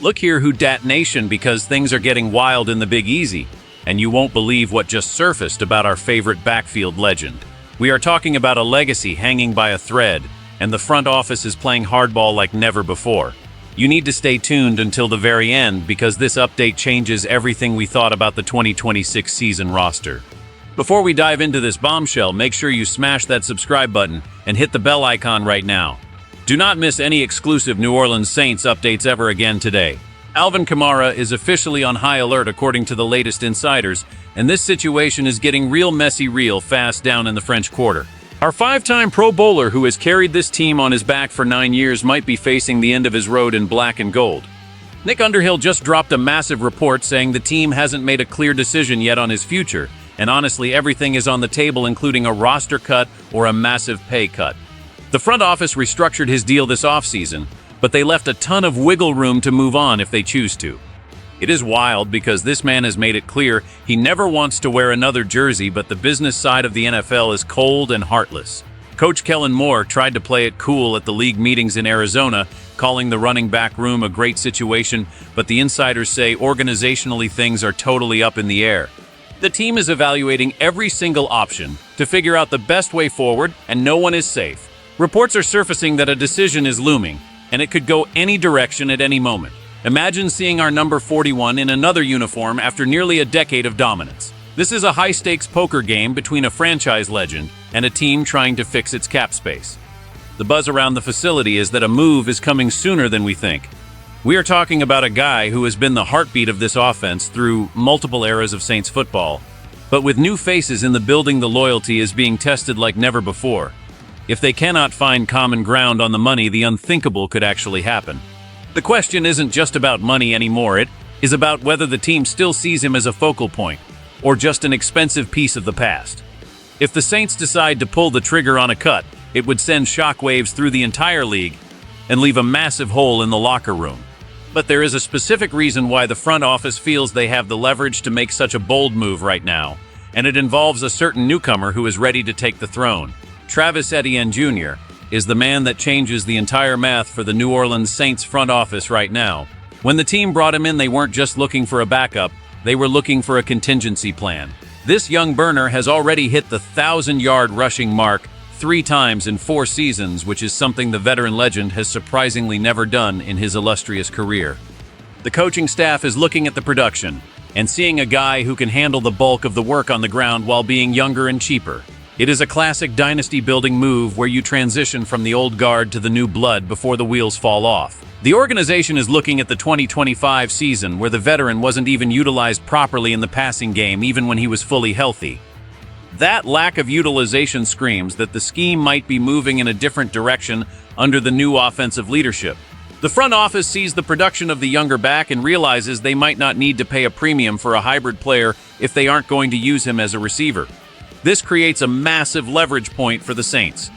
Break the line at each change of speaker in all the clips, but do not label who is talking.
Look here, Who Dat Nation, because things are getting wild in the Big Easy, and you won't believe what just surfaced about our favorite backfield legend. We are talking about a legacy hanging by a thread, and the front office is playing hardball like never before. You need to stay tuned until the very end because this update changes everything we thought about the 2026 season roster. Before we dive into this bombshell, make sure you smash that subscribe button and hit the bell icon right now. Do not miss any exclusive New Orleans Saints updates ever again today. Alvin Kamara is officially on high alert according to the latest insiders, and this situation is getting real messy real fast down in the French Quarter. Our five-time Pro Bowler who has carried this team on his back for 9 years might be facing the end of his road in black and gold. Nick Underhill just dropped a massive report saying the team hasn't made a clear decision yet on his future, and honestly everything is on the table including a roster cut or a massive pay cut. The front office restructured his deal this offseason, but they left a ton of wiggle room to move on if they choose to. It is wild because this man has made it clear he never wants to wear another jersey, but the business side of the NFL is cold and heartless. Coach Kellen Moore tried to play it cool at the league meetings in Arizona, calling the running back room a great situation, but the insiders say organizationally things are totally up in the air. The team is evaluating every single option to figure out the best way forward, and no one is safe. Reports are surfacing that a decision is looming, and it could go any direction at any moment. Imagine seeing our number 41 in another uniform after nearly a decade of dominance. This is a high-stakes poker game between a franchise legend and a team trying to fix its cap space. The buzz around the facility is that a move is coming sooner than we think. We are talking about a guy who has been the heartbeat of this offense through multiple eras of Saints football. But with new faces in the building, the loyalty is being tested like never before. If they cannot find common ground on the money, the unthinkable could actually happen. The question isn't just about money anymore, it is about whether the team still sees him as a focal point, or just an expensive piece of the past. If the Saints decide to pull the trigger on a cut, it would send shockwaves through the entire league and leave a massive hole in the locker room. But there is a specific reason why the front office feels they have the leverage to make such a bold move right now, and it involves a certain newcomer who is ready to take the throne. Travis Etienne Jr. is the man that changes the entire math for the New Orleans Saints front office right now. When the team brought him in, they weren't just looking for a backup, they were looking for a contingency plan. This young burner has already hit the 1,000-yard rushing mark 3 times in 4 seasons, which is something the veteran legend has surprisingly never done in his illustrious career. The coaching staff is looking at the production and seeing a guy who can handle the bulk of the work on the ground while being younger and cheaper. It is a classic dynasty-building move where you transition from the old guard to the new blood before the wheels fall off. The organization is looking at the 2025 season where the veteran wasn't even utilized properly in the passing game even when he was fully healthy. That lack of utilization screams that the scheme might be moving in a different direction under the new offensive leadership. The front office sees the production of the younger back and realizes they might not need to pay a premium for a hybrid player if they aren't going to use him as a receiver. This creates a massive leverage point for the Saints.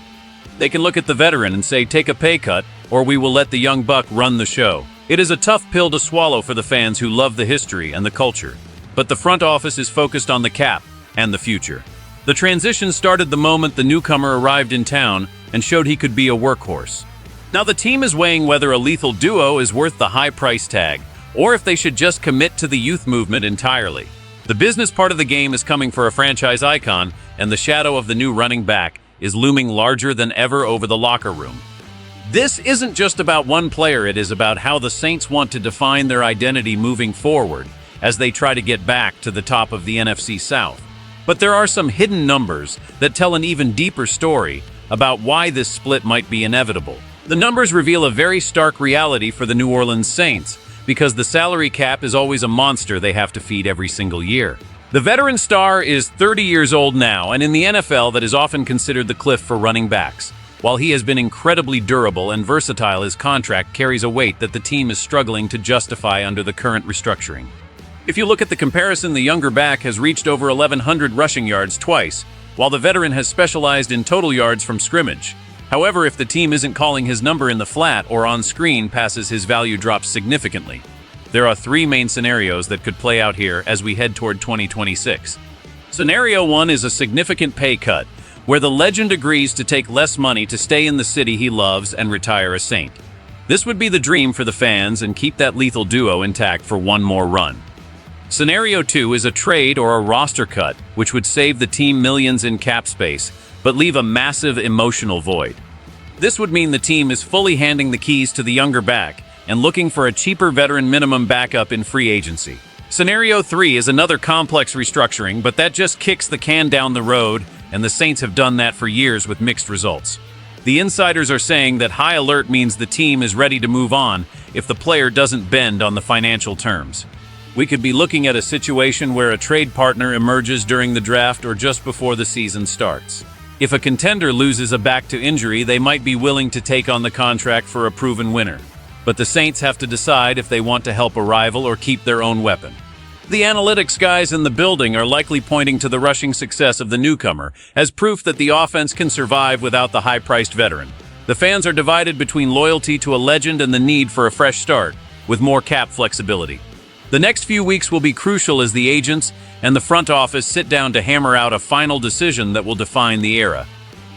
They can look at the veteran and say, take a pay cut, or we will let the young buck run the show. It is a tough pill to swallow for the fans who love the history and the culture. But the front office is focused on the cap and the future. The transition started the moment the newcomer arrived in town and showed he could be a workhorse. Now the team is weighing whether a lethal duo is worth the high price tag, or if they should just commit to the youth movement entirely. The business part of the game is coming for a franchise icon, and the shadow of the new running back is looming larger than ever over the locker room. This isn't just about one player, it is about how the Saints want to define their identity moving forward as they try to get back to the top of the NFC South. But there are some hidden numbers that tell an even deeper story about why this split might be inevitable. The numbers reveal a very stark reality for the New Orleans Saints, because the salary cap is always a monster they have to feed every single year. The veteran star is 30 years old now, and in the NFL that is often considered the cliff for running backs. While he has been incredibly durable and versatile, his contract carries a weight that the team is struggling to justify under the current restructuring. If you look at the comparison, the younger back has reached over 1,100 rushing yards twice, while the veteran has specialized in total yards from scrimmage. However, if the team isn't calling his number in the flat or on screen passes, his value drops significantly. There are 3 main scenarios that could play out here as we head toward 2026. Scenario 1 is a significant pay cut, where the legend agrees to take less money to stay in the city he loves and retire a Saint. This would be the dream for the fans and keep that lethal duo intact for one more run. Scenario 2 is a trade or a roster cut, which would save the team millions in cap space, but leave a massive emotional void. This would mean the team is fully handing the keys to the younger back and looking for a cheaper veteran minimum backup in free agency. Scenario 3 is another complex restructuring, but that just kicks the can down the road, and the Saints have done that for years with mixed results. The insiders are saying that high alert means the team is ready to move on if the player doesn't bend on the financial terms. We could be looking at a situation where a trade partner emerges during the draft or just before the season starts. If a contender loses a back to injury, they might be willing to take on the contract for a proven winner. But the Saints have to decide if they want to help a rival or keep their own weapon. The analytics guys in the building are likely pointing to the rushing success of the newcomer as proof that the offense can survive without the high-priced veteran. The fans are divided between loyalty to a legend and the need for a fresh start, with more cap flexibility. The next few weeks will be crucial as the agents and the front office sit down to hammer out a final decision that will define the era.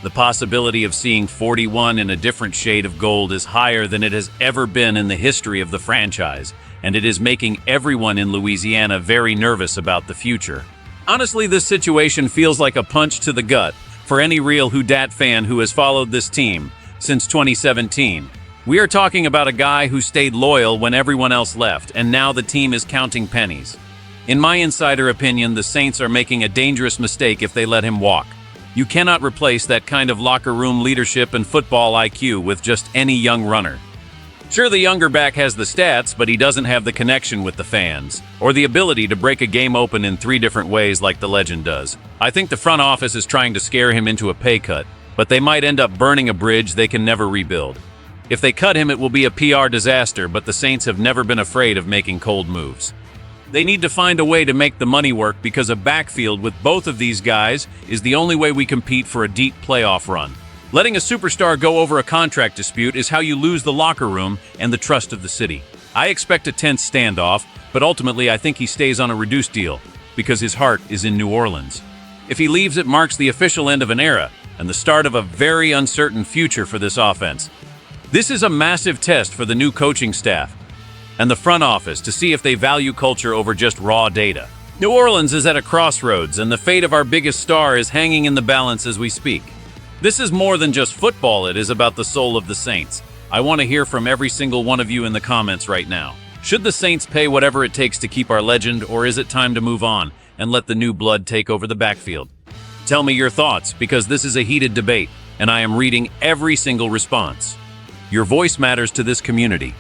The possibility of seeing 41 in a different shade of gold is higher than it has ever been in the history of the franchise, and it is making everyone in Louisiana very nervous about the future. Honestly, this situation feels like a punch to the gut for any real Who Dat fan who has followed this team since 2017. We are talking about a guy who stayed loyal when everyone else left, and now the team is counting pennies. In my insider opinion, the Saints are making a dangerous mistake if they let him walk. You cannot replace that kind of locker room leadership and football IQ with just any young runner. Sure, the younger back has the stats, but he doesn't have the connection with the fans, or the ability to break a game open in 3 different ways like the legend does. I think the front office is trying to scare him into a pay cut, but they might end up burning a bridge they can never rebuild. If they cut him, it will be a PR disaster, but the Saints have never been afraid of making cold moves. They need to find a way to make the money work because a backfield with both of these guys is the only way we compete for a deep playoff run. Letting a superstar go over a contract dispute is how you lose the locker room and the trust of the city. I expect a tense standoff, but ultimately I think he stays on a reduced deal because his heart is in New Orleans. If he leaves, it marks the official end of an era and the start of a very uncertain future for this offense. This is a massive test for the new coaching staff and the front office to see if they value culture over just raw data. New Orleans is at a crossroads, and the fate of our biggest star is hanging in the balance as we speak. This is more than just football, it is about the soul of the Saints. I want to hear from every single one of you in the comments right now. Should the Saints pay whatever it takes to keep our legend, or is it time to move on and let the new blood take over the backfield? Tell me your thoughts, because this is a heated debate, and I am reading every single response. Your voice matters to this community,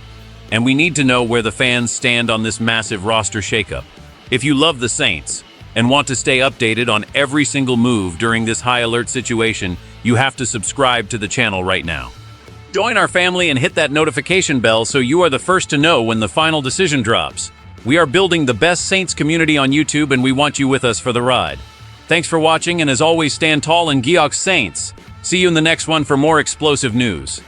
and we need to know where the fans stand on this massive roster shakeup. If you love the Saints and want to stay updated on every single move during this high alert situation, you have to subscribe to the channel right now. Join our family and hit that notification bell so you are the first to know when the final decision drops. We are building the best Saints community on YouTube, and we want you with us for the ride. Thanks for watching, and as always, stand tall and Geox Saints. See you in the next one for more explosive news.